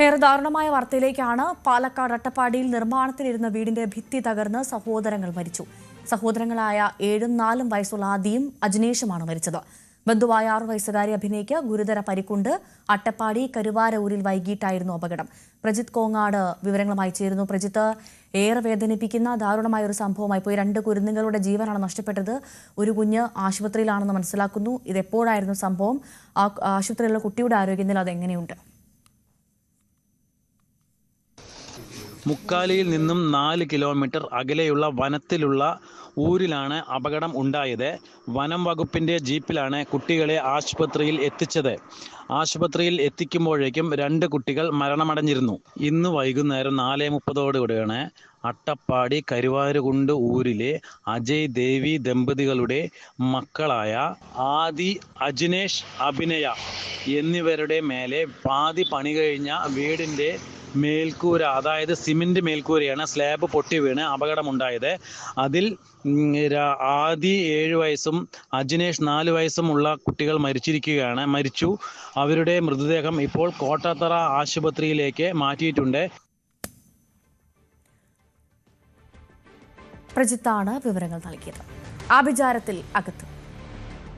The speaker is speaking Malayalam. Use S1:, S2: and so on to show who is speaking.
S1: ഏറെ ദാരുണമായ വാർത്തയിലേക്കാണ്. പാലക്കാട് അട്ടപ്പാടിയിൽ നിർമ്മാണത്തിലിരുന്ന വീടിന്റെ ഭിത്തി തകർന്ന് സഹോദരങ്ങൾ മരിച്ചു. സഹോദരങ്ങളായ 7ഉം 4ഉം വയസ്സുള്ള ആദിയും അജിനേഷുമാണ് മരിച്ചത്. ബന്ധുവായ 6 വയസ്സുകാരി അഭിനയ്ക്ക് ഗുരുതര പരിക്കുണ്ട്. അട്ടപ്പാടി കരുവാരൂരിൽ വൈകിട്ടായിരുന്നു അപകടം. പ്രജിത്ത് കോങ്ങാട് വിവരങ്ങളുമായി ചേരുന്നു. പ്രജിത്ത്, ഏറെ വേദനിപ്പിക്കുന്ന ദാരുണമായ ഒരു സംഭവമായി പോയി. 2 കുരുന്നുകളുടെ ജീവനാണ് നഷ്ടപ്പെട്ടത്. ഒരു കുഞ്ഞ് ആശുപത്രിയിലാണെന്ന് മനസ്സിലാക്കുന്നു. ഇതെപ്പോഴായിരുന്നു സംഭവം? ആശുപത്രിയിലുള്ള കുട്ടിയുടെ ആരോഗ്യനില അതെങ്ങനെയുണ്ട്?
S2: മുക്കാലിയിൽ നിന്നും 4 കിലോമീറ്റർ അകലെയുള്ള വനത്തിലുള്ള ഊരിലാണ് അപകടം ഉണ്ടായത്. വനം വകുപ്പിന്റെ ജീപ്പിലാണ് കുട്ടികളെ ആശുപത്രിയിൽ എത്തിച്ചത്. ആശുപത്രിയിൽ എത്തിക്കുമ്പോഴേക്കും 2 കുട്ടികൾ മരണമടഞ്ഞിരുന്നു. ഇന്ന് വൈകുന്നേരം 4:30 അട്ടപ്പാടി കരുവാരുകുണ്ട് ഊരിലെ അജയ് ദേവി ദമ്പതികളുടെ മക്കളായ ആദി, അജിനേഷ്, അഭിനയ എന്നിവരുടെ മേലെ പാതി പണി കഴിഞ്ഞ വീടിന്റെ മേൽക്കൂര, അതായത് സിമെന്റ് മേൽക്കൂരയാണ്, സ്ലാബ് പൊട്ടി വീണ് അപകടമുണ്ടായത്. അതിൽ ആദി 7 വയസ്സും അജിനേഷ് 4 വയസ്സും ഉള്ള കുട്ടികൾ മരിച്ചു. അവരുടെ മൃതദേഹം ഇപ്പോൾ കോട്ടത്തറ ആശുപത്രിയിലേക്ക് മാറ്റിയിട്ടുണ്ട്.
S1: പ്രജിത്താണ് വിവരങ്ങൾ നൽകിയത്. ആഭിചാരത്തിൽ അകത്ത്